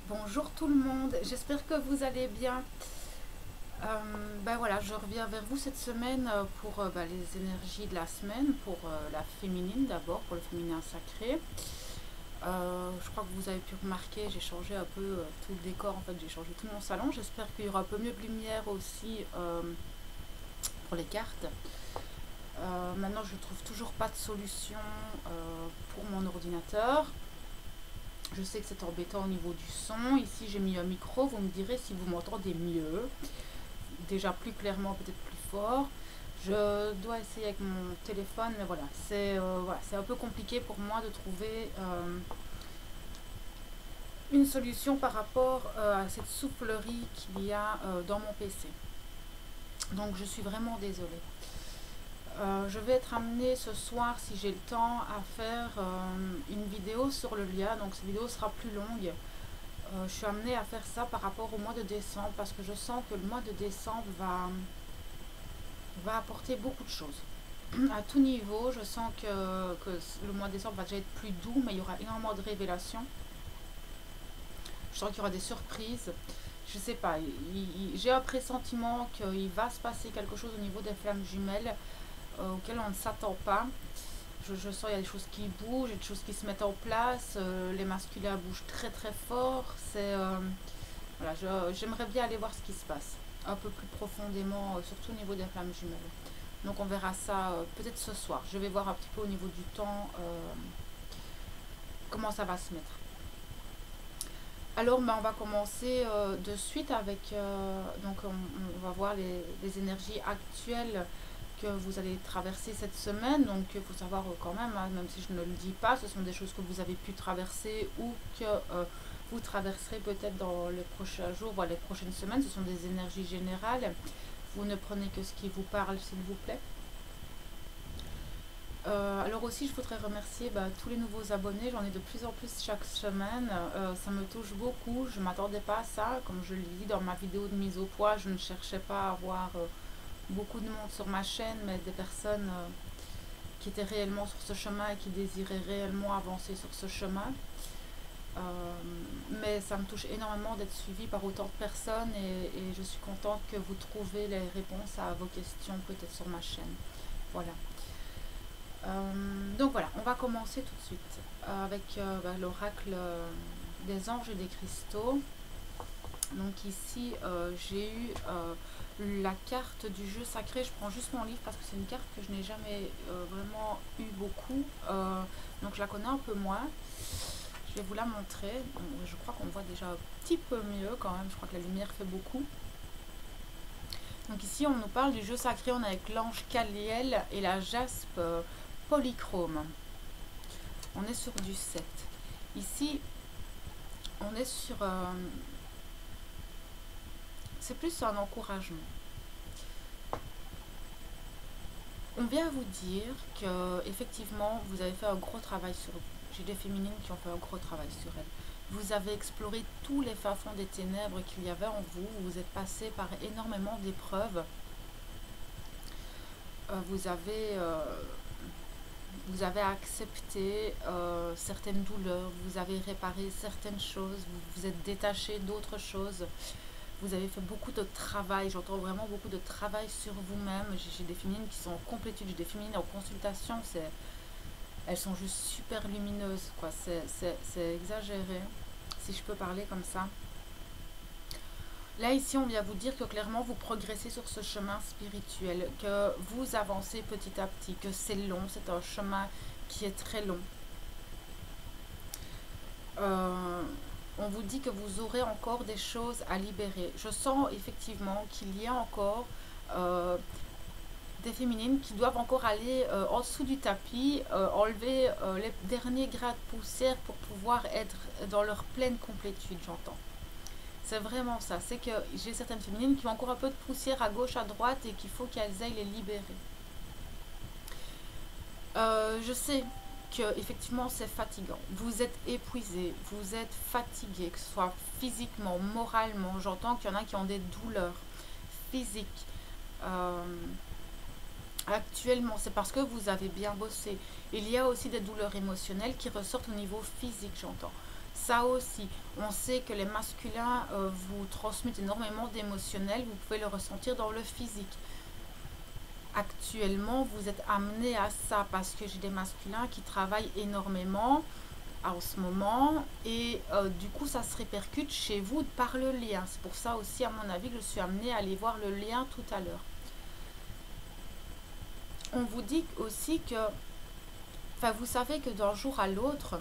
Bonjour tout le monde, j'espère que vous allez bien. Ben voilà, je reviens vers vous cette semaine pour les énergies de la semaine, pour la féminine d'abord, pour le féminin sacré. Je crois que vous avez pu remarquer, j'ai changé un peu tout le décor, en fait j'ai changé tout mon salon. J'espère qu'il y aura un peu mieux de lumière aussi pour les cartes. Maintenant je ne trouve toujours pas de solution pour mon ordinateur. Je sais que c'est embêtant au niveau du son. Ici, j'ai mis un micro. Vous me direz si vous m'entendez mieux. Déjà plus clairement, peut-être plus fort. Je dois essayer avec mon téléphone, mais voilà, c'est un peu compliqué pour moi de trouver une solution par rapport à cette soufflerie qu'il y a dans mon PC. Donc, je suis vraiment désolée. Je vais être amenée ce soir, si j'ai le temps, à faire une vidéo sur le lien. Donc, cette vidéo sera plus longue. Je suis amenée à faire ça par rapport au mois de décembre parce que je sens que le mois de décembre va apporter beaucoup de choses. À tout niveau, je sens que le mois de décembre va déjà être plus doux, mais il y aura énormément de révélations. Je sens qu'il y aura des surprises. Je sais pas, j'ai un pressentiment qu'il va se passer quelque chose au niveau des flammes jumelles auxquelles on ne s'attend pas. Je sens qu'il y a des choses qui bougent, il y a des choses qui se mettent en place, les masculins bougent très très fort. Voilà, j'aimerais bien aller voir ce qui se passe un peu plus profondément, surtout au niveau des flammes jumelles. Donc on verra ça peut-être ce soir. Je vais voir un petit peu au niveau du temps comment ça va se mettre. Alors on va commencer de suite avec, donc on va voir les énergies actuelles que vous allez traverser cette semaine. Donc il faut savoir quand même, hein, même si je ne le dis pas, ce sont des choses que vous avez pu traverser ou que vous traverserez peut-être dans les prochains jours, voire les prochaines semaines. Ce sont des énergies générales. Vous ne prenez que ce qui vous parle, s'il vous plaît. Alors aussi, je voudrais remercier tous les nouveaux abonnés. J'en ai de plus en plus chaque semaine. Ça me touche beaucoup. Je ne m'attendais pas à ça. Comme je l'ai dit dans ma vidéo de mise au point, je ne cherchais pas à avoir beaucoup de monde sur ma chaîne, mais des personnes qui étaient réellement sur ce chemin et qui désiraient réellement avancer sur ce chemin. Mais ça me touche énormément d'être suivie par autant de personnes et je suis contente que vous trouvez les réponses à vos questions peut-être sur ma chaîne. Voilà. Donc voilà, on va commencer tout de suite avec l'oracle des anges et des cristaux. Donc ici, j'ai eu la carte du jeu sacré. Je prends juste mon livre parce que c'est une carte que je n'ai jamais vraiment eu beaucoup. Donc je la connais un peu moins. Je vais vous la montrer. Bon, je crois qu'on voit déjà un petit peu mieux quand même. Je crois que la lumière fait beaucoup. Donc ici, on nous parle du jeu sacré. On est avec l'ange Caliel et la jaspe polychrome. On est sur du 7. Ici, on est sur... c'est plus un encouragement. On vient vous dire que effectivement vous avez fait un gros travail sur vous. J'ai des féminines qui ont fait un gros travail sur elles. Vous avez exploré tous les fins fonds des ténèbres qu'il y avait en vous. Vous êtes passé par énormément d'épreuves. Vous avez accepté certaines douleurs. Vous avez réparé certaines choses. Vous vous êtes détaché d'autres choses. Vous avez fait beaucoup de travail, j'entends vraiment beaucoup de travail sur vous-même. J'ai des féminines qui sont en complétude, j'ai des féminines en consultation, elles sont juste super lumineuses, quoi. C'est exagéré, si je peux parler comme ça. Là, ici, on vient vous dire que clairement, vous progressez sur ce chemin spirituel, que vous avancez petit à petit, que c'est long, c'est un chemin qui est très long. On vous dit que vous aurez encore des choses à libérer. Je sens effectivement qu'il y a encore des féminines qui doivent encore aller en dessous du tapis, enlever les derniers grains de poussière pour pouvoir être dans leur pleine complétude, j'entends. C'est vraiment ça. C'est que j'ai certaines féminines qui ont encore un peu de poussière à gauche, à droite et qu'il faut qu'elles aillent les libérer. Je sais que effectivement c'est fatigant, vous êtes épuisé, vous êtes fatigué, que ce soit physiquement, moralement. J'entends qu'il y en a qui ont des douleurs physiques actuellement, c'est parce que vous avez bien bossé. Il y a aussi des douleurs émotionnelles qui ressortent au niveau physique, j'entends. Ça aussi, on sait que les masculins vous transmettent énormément d'émotionnel, vous pouvez le ressentir dans le physique. Actuellement, vous êtes amené à ça parce que j'ai des masculins qui travaillent énormément en ce moment et du coup ça se répercute chez vous par le lien. C'est pour ça aussi à mon avis que je suis amenée à aller voir le lien tout à l'heure. On vous dit aussi que, enfin vous savez que d'un jour à l'autre,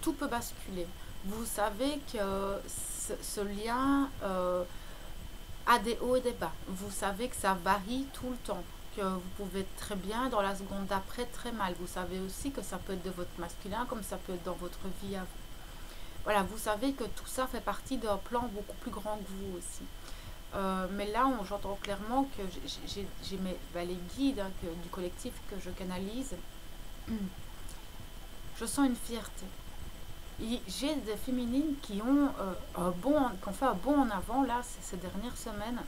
tout peut basculer. Vous savez que ce lien a des hauts et des bas. Vous savez que ça varie tout le temps. Que vous pouvez être très bien, dans la seconde d'après très mal. Vous savez aussi que ça peut être de votre masculin comme ça peut être dans votre vie à vous. Voilà, vous savez que tout ça fait partie d'un plan beaucoup plus grand que vous aussi. Mais là, j'entends clairement que j'ai les guides du collectif que je canalise. Je sens une fierté. J'ai des féminines qui ont, qui ont fait un bond en avant là ces dernières semaines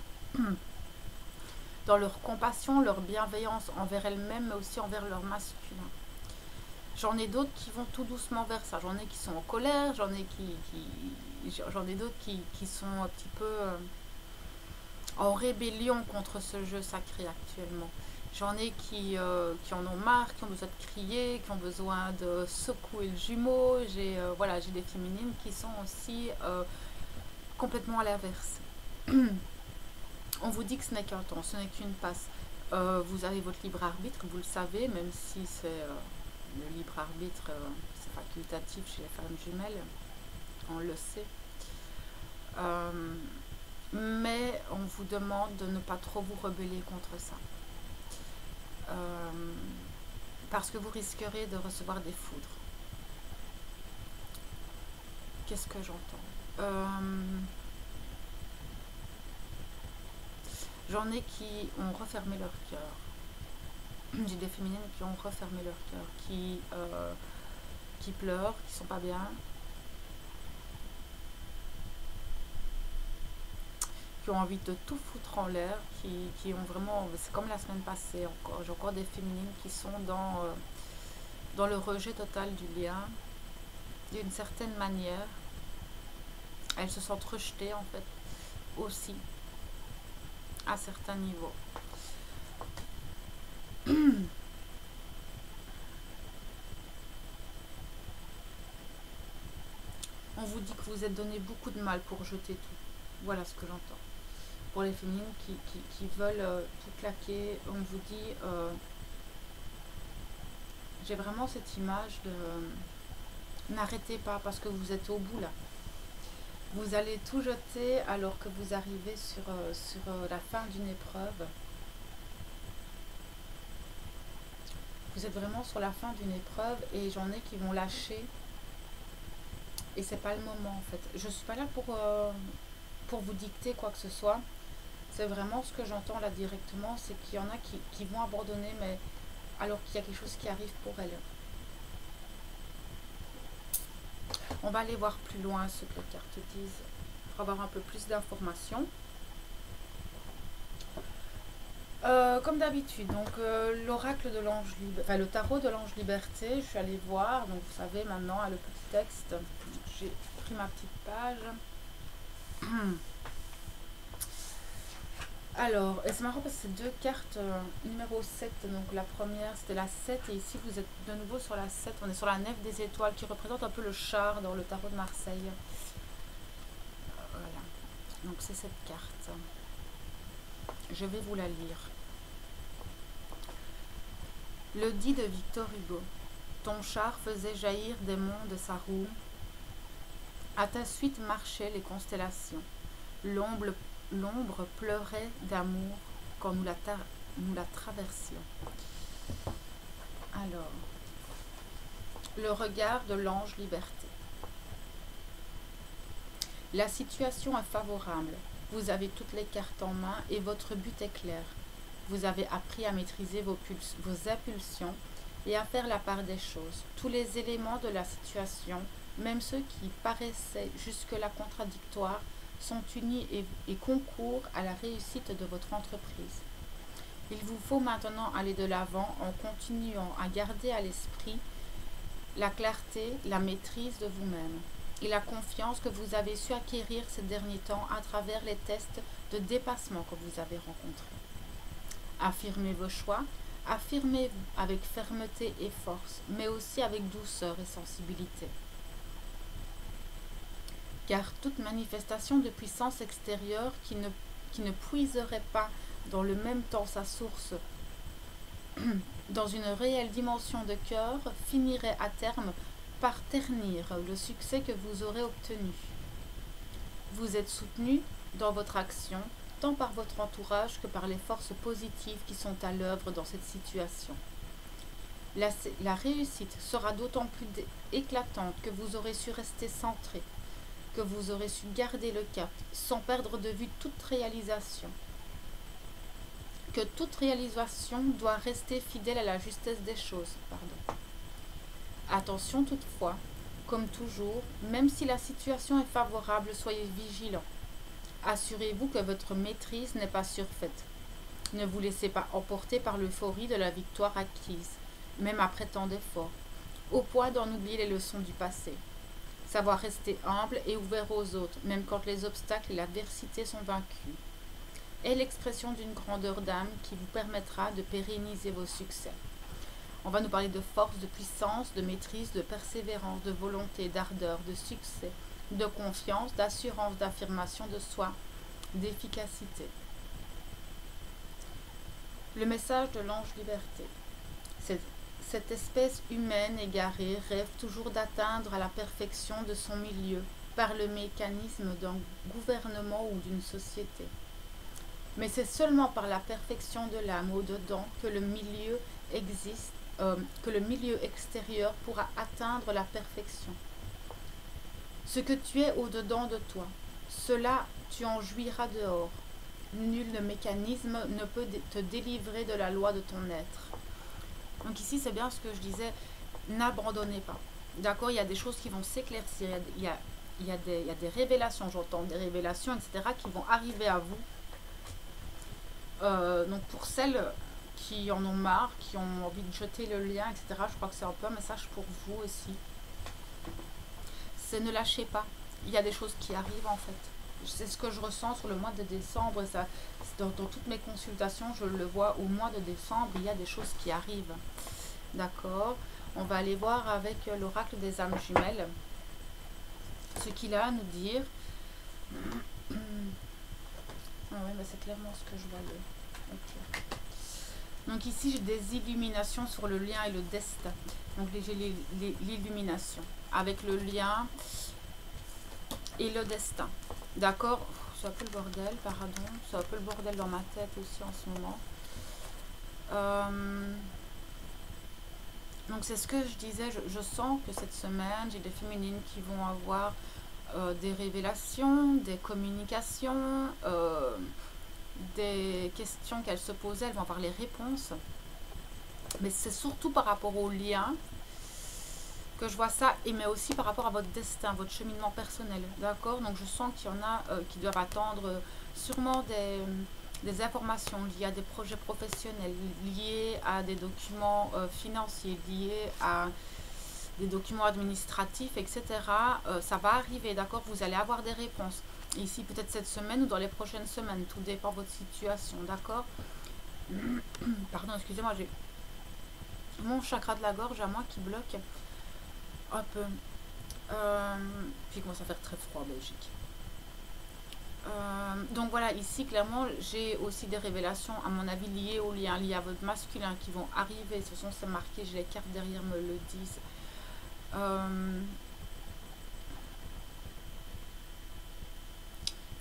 dans leur compassion, leur bienveillance envers elles-mêmes mais aussi envers leur masculin. J'en ai d'autres qui vont tout doucement vers ça. J'en ai qui sont en colère, j'en ai d'autres qui sont un petit peu en rébellion contre ce jeu sacré actuellement. J'en ai qui en ont marre, qui ont besoin de crier, qui ont besoin de secouer le jumeau. Voilà, j'ai des féminines qui sont aussi complètement à l'inverse. On vous dit que ce n'est qu'un temps, ce n'est qu'une passe. Vous avez votre libre arbitre, vous le savez, même si c'est le libre arbitre, c'est facultatif chez les femmes jumelles, on le sait. Mais on vous demande de ne pas trop vous rebeller contre ça. Parce que vous risquerez de recevoir des foudres. Qu'est-ce que j'entends? J'en ai qui ont refermé leur cœur. J'ai des féminines qui ont refermé leur cœur, qui pleurent, qui sont pas bien, qui ont envie de tout foutre en l'air, qui ont vraiment, c'est comme la semaine passée encore, j'ai encore des féminines qui sont dans le rejet total du lien, d'une certaine manière. Elles se sentent rejetées en fait, aussi, à certains niveaux. On vous dit que vous êtes donné beaucoup de mal pour jeter tout. Voilà ce que j'entends. Pour les féminines qui veulent tout claquer, on vous dit, j'ai vraiment cette image de n'arrêtez pas parce que vous êtes au bout là. Vous allez tout jeter alors que vous arrivez sur la fin d'une épreuve. Vous êtes vraiment sur la fin d'une épreuve et j'en ai qui vont lâcher. Et c'est pas le moment en fait. Je suis pas là pour vous dicter quoi que ce soit. C'est vraiment ce que j'entends là directement, c'est qu'il y en a qui vont abandonner, mais alors qu'il y a quelque chose qui arrive pour elles. On va aller voir plus loin ce que les cartes disent pour avoir un peu plus d'informations. Comme d'habitude, donc l'oracle de l'ange liberté, enfin le tarot de l'ange liberté, je suis allée voir, donc vous savez maintenant le petit texte, j'ai pris ma petite page. Alors, et c'est marrant parce que c'est deux cartes numéro 7, donc la première c'était la 7 et ici vous êtes de nouveau sur la 7, on est sur la nef des étoiles qui représente un peu le char dans le tarot de Marseille. Voilà, donc c'est cette carte. Je vais vous la lire. Le dit de Victor Hugo, ton char faisait jaillir des monts de sa roue, à ta suite marchaient les constellations, l'ombre pleurait d'amour quand nous la traversions. Alors, le regard de l'ange liberté. La situation est favorable. Vous avez toutes les cartes en main et votre but est clair. Vous avez appris à maîtriser vos impulsions et à faire la part des choses. Tous les éléments de la situation, même ceux qui paraissaient jusque-là contradictoires, sont unis et concourent à la réussite de votre entreprise. Il vous faut maintenant aller de l'avant en continuant à garder à l'esprit la clarté, la maîtrise de vous-même et la confiance que vous avez su acquérir ces derniers temps à travers les tests de dépassement que vous avez rencontrés. Affirmez vos choix, affirmez-vous avec fermeté et force, mais aussi avec douceur et sensibilité. Car toute manifestation de puissance extérieure qui ne puiserait pas dans le même temps sa source dans une réelle dimension de cœur finirait à terme par ternir le succès que vous aurez obtenu. Vous êtes soutenu dans votre action, tant par votre entourage que par les forces positives qui sont à l'œuvre dans cette situation. La réussite sera d'autant plus éclatante que vous aurez su rester centré, que vous aurez su garder le cap sans perdre de vue toute réalisation. Que toute réalisation doit rester fidèle à la justesse des choses. Attention toutefois, comme toujours, même si la situation est favorable, soyez vigilant. Assurez-vous que votre maîtrise n'est pas surfaite. Ne vous laissez pas emporter par l'euphorie de la victoire acquise, même après tant d'efforts, au point d'en oublier les leçons du passé. Savoir rester humble et ouvert aux autres, même quand les obstacles et l'adversité sont vaincus, est l'expression d'une grandeur d'âme qui vous permettra de pérenniser vos succès. On va nous parler de force, de puissance, de maîtrise, de persévérance, de volonté, d'ardeur, de succès, de confiance, d'assurance, d'affirmation de soi, d'efficacité. Le message de l'ange liberté. Cette espèce humaine égarée rêve toujours d'atteindre à la perfection de son milieu par le mécanisme d'un gouvernement ou d'une société. Mais c'est seulement par la perfection de l'âme au-dedans que le milieu existe, que le milieu extérieur pourra atteindre la perfection. Ce que tu es au-dedans de toi, cela tu en jouiras dehors. Nul mécanisme ne peut te délivrer de la loi de ton être. Donc ici, c'est bien ce que je disais, n'abandonnez pas. D'accord, il y a des choses qui vont s'éclaircir, il y a des révélations, j'entends des révélations, etc., qui vont arriver à vous. Donc pour celles qui en ont marre, qui ont envie de jeter le lien, etc., je crois que c'est un peu un message pour vous aussi. C'est ne lâchez pas. Il y a des choses qui arrivent en fait. C'est ce que je ressens sur le mois de décembre. Et ça, dans toutes mes consultations, je le vois au mois de décembre, il y a des choses qui arrivent. D'accord. On va aller voir avec l'oracle des âmes jumelles ce qu'il a à nous dire. Ah ouais, mais c'est clairement ce que je voyais. Okay. Donc ici, j'ai des illuminations sur le lien et le destin. Donc j'ai l'illumination avec le lien et le destin. D'accord. C'est un peu le bordel, pardon. C'est un peu le bordel dans ma tête aussi en ce moment. Donc c'est ce que je disais, je sens que cette semaine, j'ai des féminines qui vont avoir des révélations, des communications, des questions qu'elles se posaient, elles vont avoir les réponses. Mais c'est surtout par rapport au lien que je vois ça, et mais aussi par rapport à votre destin, votre cheminement personnel, d'accord. Donc je sens qu'il y en a qui doivent attendre sûrement des informations liées à des projets professionnels, liés à des documents financiers, liés à des documents administratifs, etc. Ça va arriver, d'accord. Vous allez avoir des réponses ici, peut-être cette semaine ou dans les prochaines semaines, tout dépend de votre situation, d'accord. Pardon, excusez-moi, j'ai mon chakra de la gorge à moi qui bloque un peu. Puis il commence à faire très froid en Belgique. Donc voilà, ici clairement j'ai aussi des révélations à mon avis liées au lien, liées à votre masculin qui vont arriver. Ce sont c'est marqué, j'ai les cartes derrière me le disent.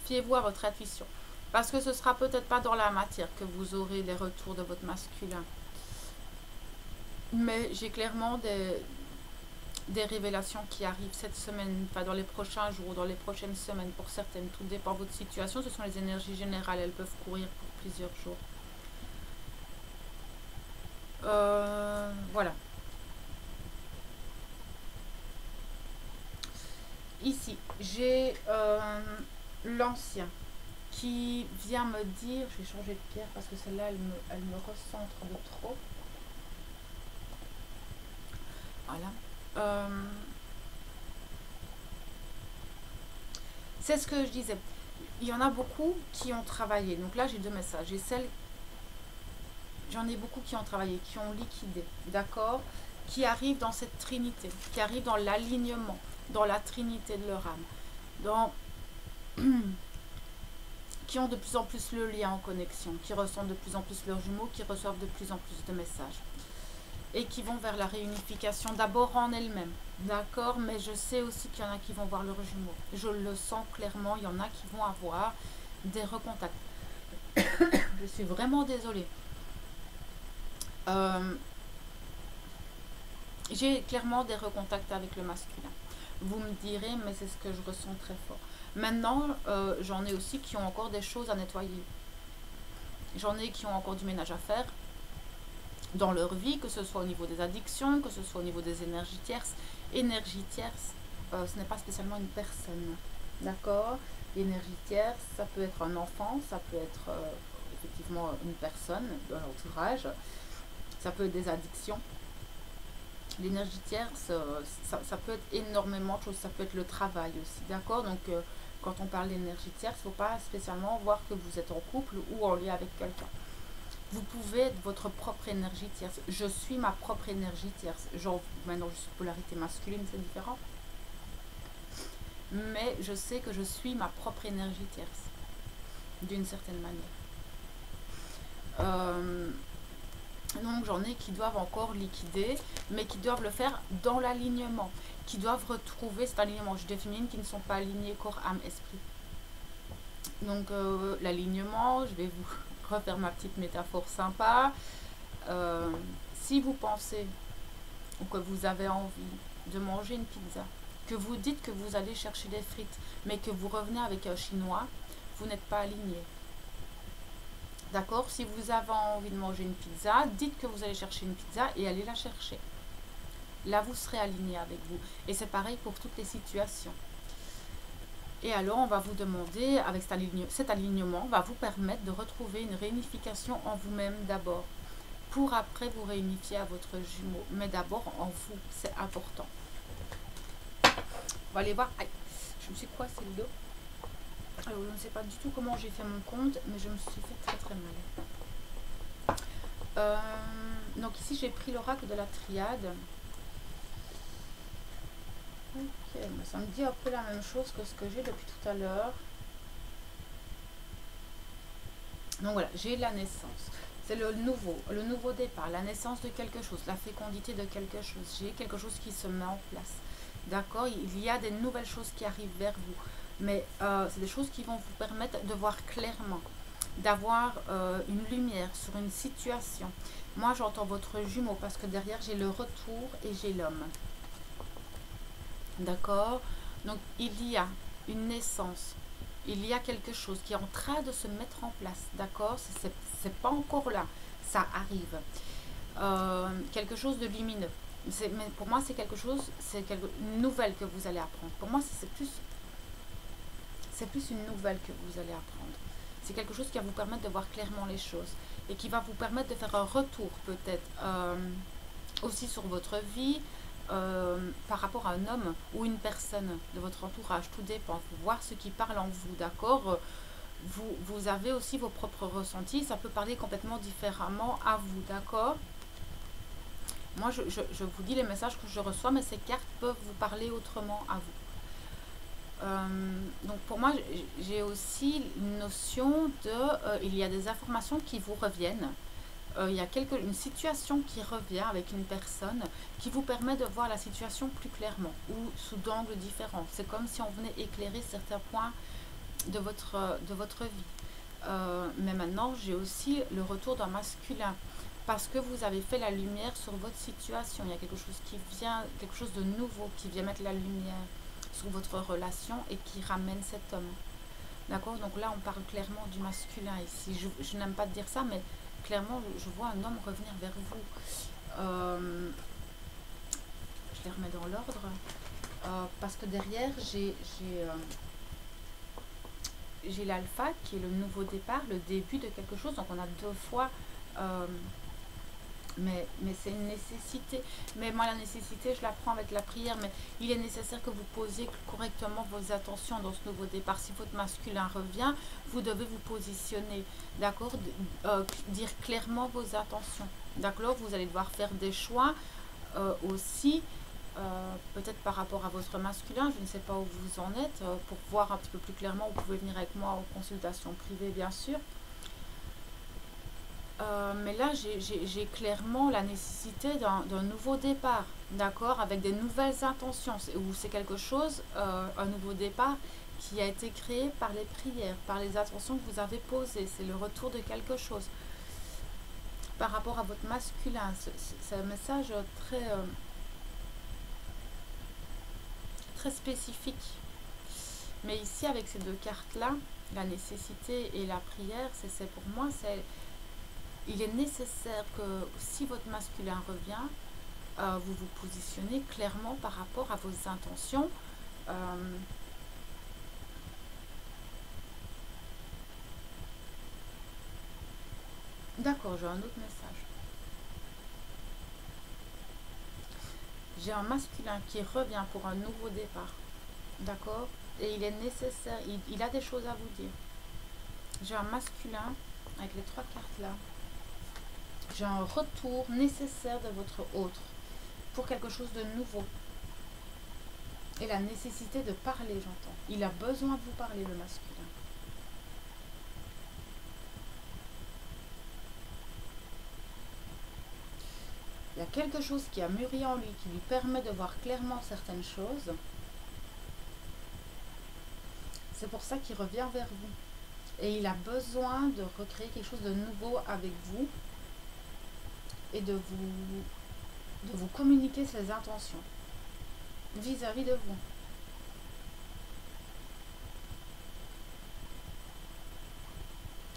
Fiez-vous à votre intuition, parce que ce sera peut-être pas dans la matière que vous aurez les retours de votre masculin, mais j'ai clairement des révélations qui arrivent cette semaine, enfin dans les prochains jours, dans les prochaines semaines pour certaines, tout dépend de votre situation. Ce sont les énergies générales, elles peuvent courir pour plusieurs jours. Voilà. Ici, j'ai l'ancien qui vient me dire, je vais changer de pierre parce que celle-là, elle me recentre de trop. Voilà. Euh, c'est ce que je disais. Il y en a beaucoup qui ont travaillé. Donc là, j'ai deux messages. J'en ai beaucoup qui ont travaillé, qui ont liquidé, d'accord, qui arrivent dans cette trinité, qui arrivent dans l'alignement, dans la trinité de leur âme, dans qui ont de plus en plus le lien en connexion, qui ressentent de plus en plus leurs jumeaux, qui reçoivent de plus en plus de messages. Et qui vont vers la réunification d'abord en elles-mêmes. D'accord, mais je sais aussi qu'il y en a qui vont voir leurs jumeaux. Je le sens clairement, il y en a qui vont avoir des recontacts. Je suis vraiment désolée. J'ai clairement des recontacts avec le masculin. Vous me direz, mais c'est ce que je ressens très fort. Maintenant, j'en ai aussi qui ont encore des choses à nettoyer. J'en ai qui ont encore du ménage à faire dans leur vie, que ce soit au niveau des addictions, que ce soit au niveau des énergies tierces. Énergie tierce, ce n'est pas spécialement une personne. D'accord? L'énergie tierce, ça peut être un enfant, ça peut être effectivement une personne de l'entourage, ça peut être des addictions. L'énergie tierce, ça peut être énormément de choses, ça peut être le travail aussi. D'accord? Donc, quand on parle d'énergie tierce, il ne faut pas spécialement voir que vous êtes en couple ou en lien avec quelqu'un. Vous pouvez être votre propre énergie tierce. Je suis ma propre énergie tierce. Genre, maintenant, je suis polarité masculine, c'est différent. Mais je sais que je suis ma propre énergie tierce. D'une certaine manière. Donc, j'en ai qui doivent encore liquider, mais qui doivent le faire dans l'alignement. Qui doivent retrouver cet alignement. Je définis qui ne sont pas alignés corps, âme, esprit. Donc, l'alignement, je vais vous refaire ma petite métaphore sympa. Si vous pensez ou que vous avez envie de manger une pizza, que vous dites que vous allez chercher des frites, mais que vous revenez avec un chinois, vous n'êtes pas aligné. D'accord? Si vous avez envie de manger une pizza, dites que vous allez chercher une pizza et allez la chercher. Là, vous serez aligné avec vous. Et c'est pareil pour toutes les situations. Et alors, on va vous demander, avec cet alignement, va vous permettre de retrouver une réunification en vous-même d'abord, pour après vous réunifier à votre jumeau. Mais d'abord en vous, c'est important. On va aller voir. Aïe, je me suis coincé le dos. Alors, je ne sais pas du tout comment j'ai fait mon compte, mais je me suis fait très très mal. Donc ici, j'ai pris l'oracle de la triade. Ok, ça me dit un peu la même chose que ce que j'ai depuis tout à l'heure. Donc voilà, j'ai la naissance. C'est le nouveau départ, la naissance de quelque chose, la fécondité de quelque chose. J'ai quelque chose qui se met en place. D'accord? Il y a des nouvelles choses qui arrivent vers vous. Mais c'est des choses qui vont vous permettre de voir clairement, d'avoir une lumière sur une situation. Moi, j'entends votre jumeau parce que derrière, j'ai le retour et j'ai l'homme. D'accord? Donc, il y a une naissance. Il y a quelque chose qui est en train de se mettre en place. D'accord? C'est pas encore là. Ça arrive. Quelque chose de lumineux. Mais pour moi, c'est quelque chose, une nouvelle que vous allez apprendre. Pour moi, c'est plus une nouvelle que vous allez apprendre. C'est quelque chose qui va vous permettre de voir clairement les choses. Et qui va vous permettre de faire un retour peut-être aussi sur votre vie. Par rapport à un homme ou une personne de votre entourage, tout dépend. Il faut voir ce qui parle en vous, d'accord? Vous avez aussi vos propres ressentis, ça peut parler complètement différemment à vous, d'accord? Moi, je vous dis les messages que je reçois, mais ces cartes peuvent vous parler autrement à vous. Donc pour moi, j'ai aussi une notion de... il y a des informations qui vous reviennent. Il y a une situation qui revient avec une personne qui vous permet de voir la situation plus clairement ou sous d'angles différents. C'est comme si on venait éclairer certains points de votre vie. Mais maintenant, j'ai aussi le retour d'un masculin parce que vous avez fait la lumière sur votre situation. Il y a quelque chose qui vient, quelque chose de nouveau qui vient mettre la lumière sur votre relation et qui ramène cet homme. D'accord? Donc là, on parle clairement du masculin ici. Je n'aime pas dire ça, mais clairement, je vois un homme revenir vers vous. Je les remets dans l'ordre. Parce que derrière, j'ai l'alpha qui est le nouveau départ, le début de quelque chose. Donc on a deux fois Mais c'est une nécessité. Mais moi, la nécessité, je la prends avec la prière. Mais il est nécessaire que vous posiez correctement vos attentions dans ce nouveau départ. Si votre masculin revient, vous devez vous positionner. D'accord, dire clairement vos intentions. D'accord, vous allez devoir faire des choix aussi. Peut-être par rapport à votre masculin, je ne sais pas où vous en êtes. Pour voir un petit peu plus clairement, vous pouvez venir avec moi en consultation privée, bien sûr. Mais là, j'ai clairement la nécessité d'un nouveau départ, d'accord, avec des nouvelles intentions, ou c'est quelque chose, un nouveau départ qui a été créé par les prières, par les intentions que vous avez posées. C'est le retour de quelque chose. Par rapport à votre masculin, c'est un message très spécifique. Mais ici, avec ces deux cartes-là, la nécessité et la prière, c'est pour moi, il est nécessaire que si votre masculin revient, vous vous positionnez clairement par rapport à vos intentions. D'accord, j'ai un autre message. J'ai un masculin qui revient pour un nouveau départ. D'accord? Et il est nécessaire, il a des choses à vous dire. J'ai un masculin avec les trois cartes là. J'ai un retour nécessaire de votre autre pour quelque chose de nouveau. Et la nécessité de parler, j'entends. Il a besoin de vous parler, le masculin. Il y a quelque chose qui a mûri en lui, qui lui permet de voir clairement certaines choses. C'est pour ça qu'il revient vers vous. Et il a besoin de recréer quelque chose de nouveau avec vous et de vous communiquer ses intentions vis-à-vis de vous.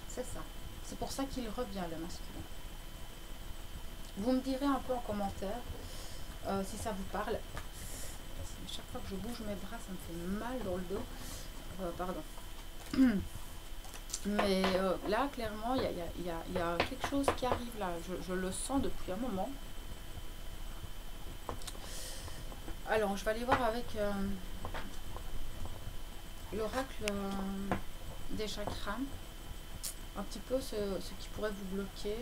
C'est ça. C'est pour ça qu'il revient, le masculin. Vous me direz un peu en commentaire si ça vous parle. Chaque fois que je bouge mes bras, ça me fait mal dans le dos. Pardon. Mais là, clairement, il y a quelque chose qui arrive là. Je le sens depuis un moment. Alors, je vais aller voir avec l'oracle des chakras. Un petit peu ce qui pourrait vous bloquer,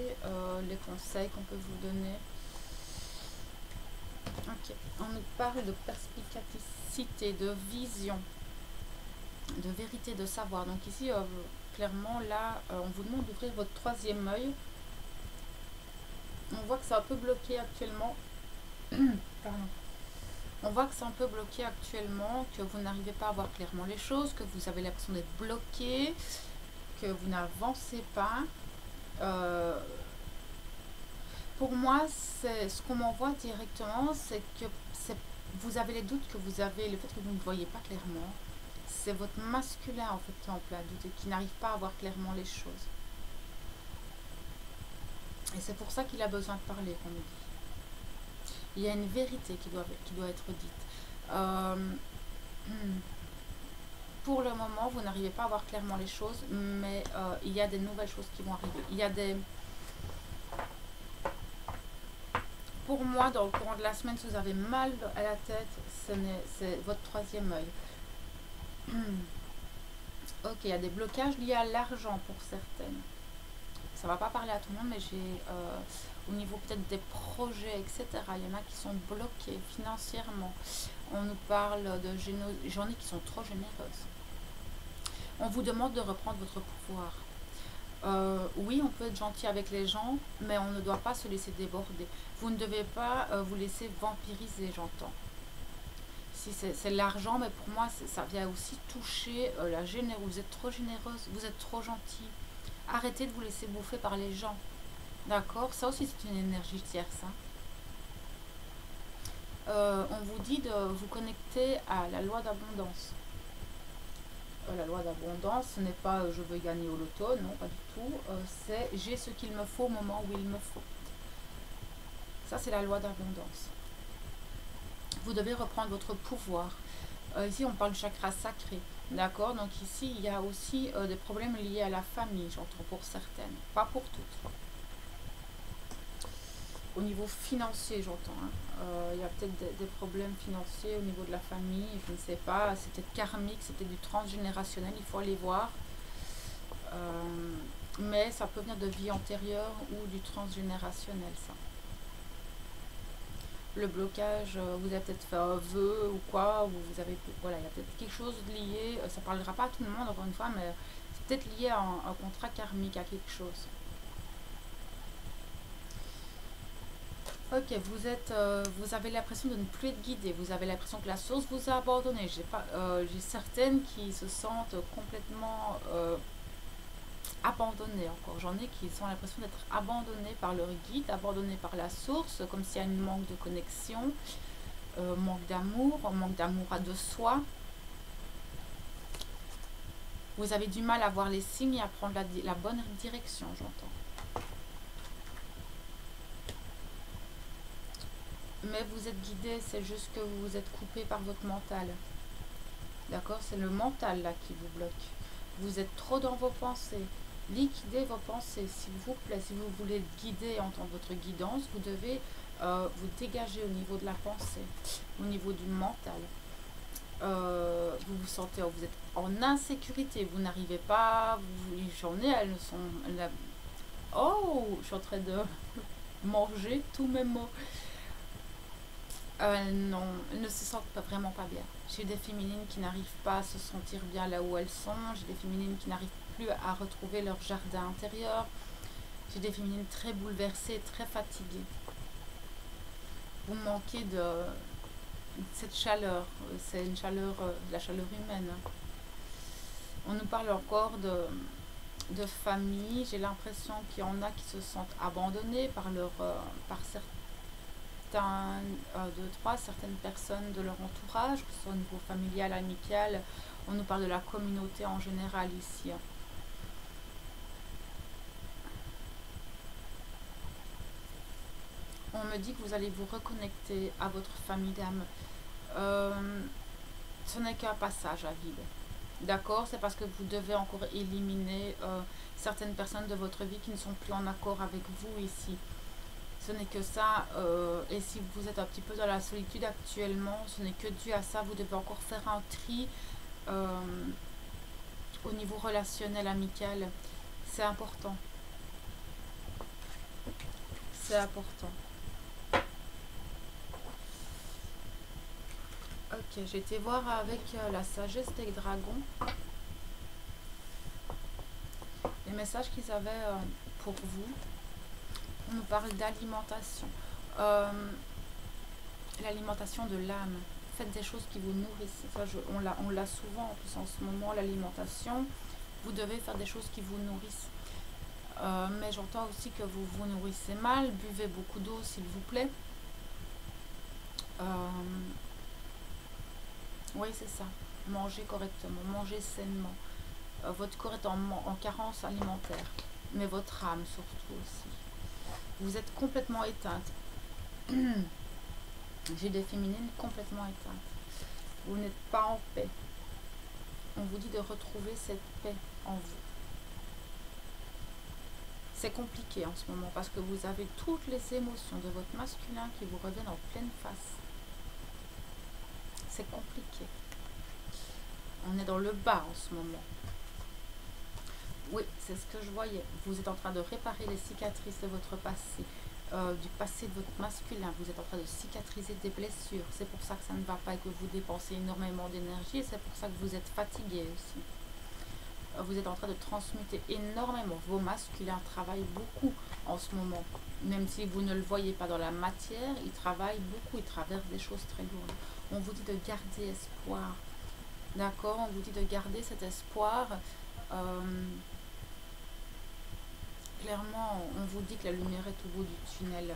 les conseils qu'on peut vous donner. Ok, on nous parle de perspicacité, de vision, de vérité, de savoir. Donc ici, clairement, là, on vous demande d'ouvrir votre troisième œil. On voit que c'est un peu bloqué actuellement. Pardon. On voit que c'est un peu bloqué actuellement, que vous n'arrivez pas à voir clairement les choses, que vous avez l'impression d'être bloqué, que vous n'avancez pas. Pour moi, c'est ce qu'on m'envoie directement, c'est que vous avez les doutes que vous avez, le fait que vous ne voyez pas clairement. C'est votre masculin en fait qui est en plein doute et qui n'arrive pas à voir clairement les choses. Et c'est pour ça qu'il a besoin de parler, comme on dit. Il y a une vérité qui doit être dite. Pour le moment, vous n'arrivez pas à voir clairement les choses, mais il y a des nouvelles choses qui vont arriver. Il y a des... Pour moi, dans le courant de la semaine, si vous avez mal à la tête, c'est votre troisième œil. Ok, il y a des blocages liés à l'argent pour certaines. Ça ne va pas parler à tout le monde, mais j'ai au niveau peut-être des projets, etc. Il y en a qui sont bloqués financièrement. On nous parle de journées qui sont trop généreuses. On vous demande de reprendre votre pouvoir. Oui, on peut être gentil avec les gens, mais on ne doit pas se laisser déborder. Vous ne devez pas vous laisser vampiriser, j'entends. Si c'est l'argent, mais pour moi, ça vient aussi toucher la générosité. Vous êtes trop généreuse, vous êtes trop gentil. Arrêtez de vous laisser bouffer par les gens. D'accord? Ça aussi, c'est une énergie tierce. On vous dit de vous connecter à la loi d'abondance. La loi d'abondance, ce n'est pas je veux gagner au loto, non, pas du tout. C'est j'ai ce qu'il me faut au moment où il me faut. Ça, c'est la loi d'abondance. Vous devez reprendre votre pouvoir. Ici, on parle du chakra sacré. D'accord? Donc ici, il y a aussi des problèmes liés à la famille, j'entends pour certaines, pas pour toutes. au niveau financier, j'entends. Hein. Il y a peut-être des problèmes financiers au niveau de la famille, je ne sais pas. C'est peut-être karmique, c'est peut-être du transgénérationnel, il faut aller voir. Mais ça peut venir de vie antérieure ou du transgénérationnel, ça. Le blocage, vous avez peut-être fait un vœu ou quoi, ou vous avez, voilà, il y a peut-être quelque chose lié, ça ne parlera pas à tout le monde encore une fois, mais c'est peut-être lié à un contrat karmique, à quelque chose. Ok, vous avez l'impression de ne plus être guidé, vous avez l'impression que la source vous a abandonné. J'ai certaines qui se sentent complètement abandonnées encore. J'en ai qui ont l'impression d'être abandonnées par leur guide, abandonnées par la source, comme s'il y a un manque de connexion, manque d'amour de soi. Vous avez du mal à voir les signes et à prendre la bonne direction, j'entends. Mais vous êtes guidé, c'est juste que vous vous êtes coupé par votre mental. D'accord? C'est le mental là qui vous bloque. Vous êtes trop dans vos pensées. Liquidez vos pensées, s'il vous plaît. Si vous voulez être guidé, entendre votre guidance, vous devez vous dégager au niveau de la pensée, au niveau du mental. Vous vous sentez, vous êtes en insécurité, vous n'arrivez pas, j'en ai, elles sont... oh, je suis en train de manger tous mes mots. Non, elles ne se sentent vraiment pas bien. J'ai des féminines qui n'arrivent pas à se sentir bien là où elles sont. J'ai des féminines qui n'arrivent plus à retrouver leur jardin intérieur. J'ai des féminines très bouleversées, très fatiguées. Vous manquez de cette chaleur. C'est une chaleur, la chaleur humaine. On nous parle encore de famille. J'ai l'impression qu'il y en a qui se sentent abandonnés par certaines personnes de leur entourage, que ce soit au niveau familial, amical. On nous parle de la communauté en général ici. On me dit que vous allez vous reconnecter à votre famille d'âme. Ce n'est qu'un passage à vide. D'accord? C'est parce que vous devez encore éliminer certaines personnes de votre vie qui ne sont plus en accord avec vous ici. Ce n'est que ça, et si vous êtes un petit peu dans la solitude actuellement, ce n'est que dû à ça. Vous devez encore faire un tri au niveau relationnel, amical. C'est important. C'est important. Ok, j'ai été voir avec la sagesse des dragons les messages qu'ils avaient pour vous. On nous parle d'alimentation. L'alimentation de l'âme. Faites des choses qui vous nourrissent. Ça, on l'a souvent en plus en ce moment, l'alimentation. Vous devez faire des choses qui vous nourrissent. Mais j'entends aussi que vous vous nourrissez mal. Buvez beaucoup d'eau, s'il vous plaît. Oui, c'est ça. Mangez correctement, mangez sainement. Votre corps est en carence alimentaire, mais votre âme surtout aussi. Vous êtes complètement éteinte. J'ai des féminines complètement éteintes. Vous n'êtes pas en paix. On vous dit de retrouver cette paix en vous. C'est compliqué en ce moment parce que vous avez toutes les émotions de votre masculin qui vous reviennent en pleine face. C'est compliqué. On est dans le bas en ce moment. Oui, c'est ce que je voyais. Vous êtes en train de réparer les cicatrices de votre passé, du passé de votre masculin. Vous êtes en train de cicatriser des blessures. C'est pour ça que ça ne va pas et que vous dépensez énormément d'énergie. Et c'est pour ça que vous êtes fatigué aussi. Vous êtes en train de transmuter énormément. Vos masculins travaillent beaucoup en ce moment. Même si vous ne le voyez pas dans la matière, ils travaillent beaucoup. Ils traversent des choses très lourdes. On vous dit de garder espoir. D'accord? On vous dit de garder cet espoir. Clairement, on vous dit que la lumière est au bout du tunnel.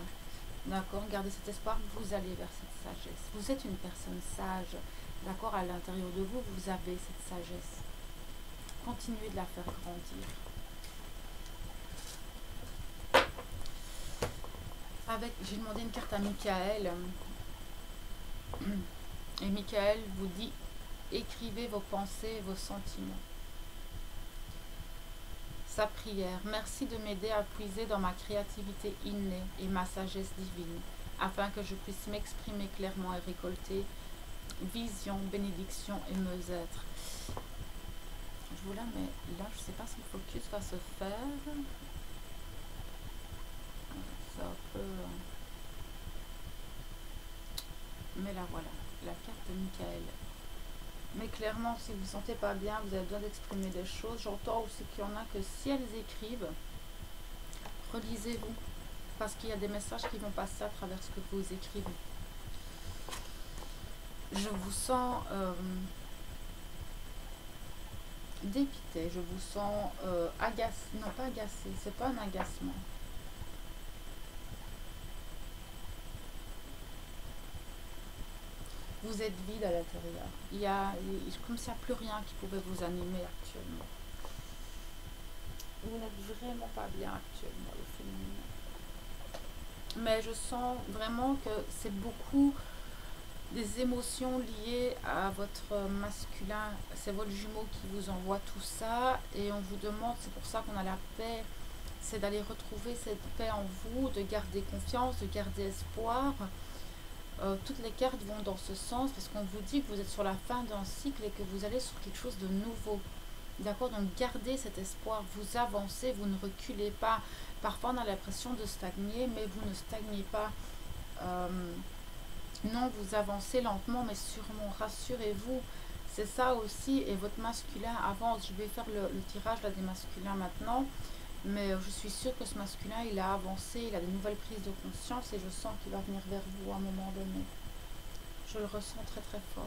D'accord? Gardez cet espoir, vous allez vers cette sagesse. Vous êtes une personne sage. D'accord? À l'intérieur de vous, vous avez cette sagesse. Continuez de la faire grandir. J'ai demandé une carte à Michael. Et Michael vous dit, écrivez vos pensées et vos sentiments. sa prière. Merci de m'aider à puiser dans ma créativité innée et ma sagesse divine, afin que je puisse m'exprimer clairement et récolter vision, bénédiction et mieux-être. Je vous la mets là, je ne sais pas si le focus va se faire. Ça peut... Mais là voilà, la carte de Michael. Mais clairement, si vous ne vous sentez pas bien, vous avez besoin d'exprimer des choses. J'entends aussi qu'il y en a que si elles écrivent, relisez-vous. Parce qu'il y a des messages qui vont passer à travers ce que vous écrivez. Je vous sens dépité, je vous sens agacé. Non, pas agacé, c'est pas un agacement. Vous êtes vide à l'intérieur. Il y a comme s'il n'y a plus rien qui pouvait vous animer actuellement. Vous n'êtes vraiment pas bien actuellement, le féminin. Mais je sens vraiment que c'est beaucoup des émotions liées à votre masculin. C'est votre jumeau qui vous envoie tout ça et on vous demande, c'est pour ça qu'on a la paix, c'est d'aller retrouver cette paix en vous, de garder confiance, de garder espoir. Toutes les cartes vont dans ce sens parce qu'on vous dit que vous êtes sur la fin d'un cycle et que vous allez sur quelque chose de nouveau. D'accord? Donc gardez cet espoir, vous avancez, vous ne reculez pas. Parfois on a l'impression de stagner, mais vous ne stagnez pas. Non, vous avancez lentement mais sûrement, rassurez-vous. C'est ça aussi, et votre masculin avance. Je vais faire le tirage là, des masculins maintenant. Mais je suis sûre que ce masculin, il a avancé, il a de nouvelles prises de conscience et je sens qu'il va venir vers vous à un moment donné. Je le ressens très très fort.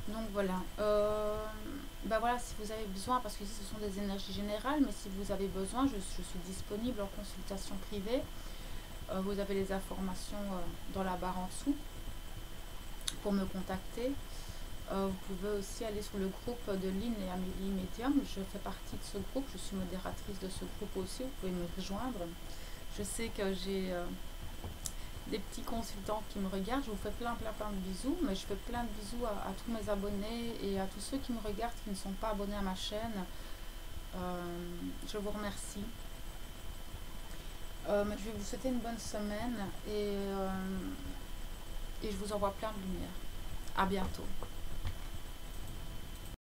Donc voilà. Ben voilà, si vous avez besoin, parce que ici ce sont des énergies générales, mais si vous avez besoin, je suis disponible en consultation privée. Vous avez les informations dans la barre en dessous pour me contacter. Vous pouvez aussi aller sur le groupe de Lynn et Amélie Medium. Je fais partie de ce groupe, je suis modératrice de ce groupe aussi, vous pouvez me rejoindre. Je sais que j'ai des petits consultants qui me regardent, je vous fais plein de bisous, mais je fais plein de bisous à tous mes abonnés et à tous ceux qui me regardent qui ne sont pas abonnés à ma chaîne. Je vous remercie. Mais je vais vous souhaiter une bonne semaine et je vous envoie plein de lumière. À bientôt.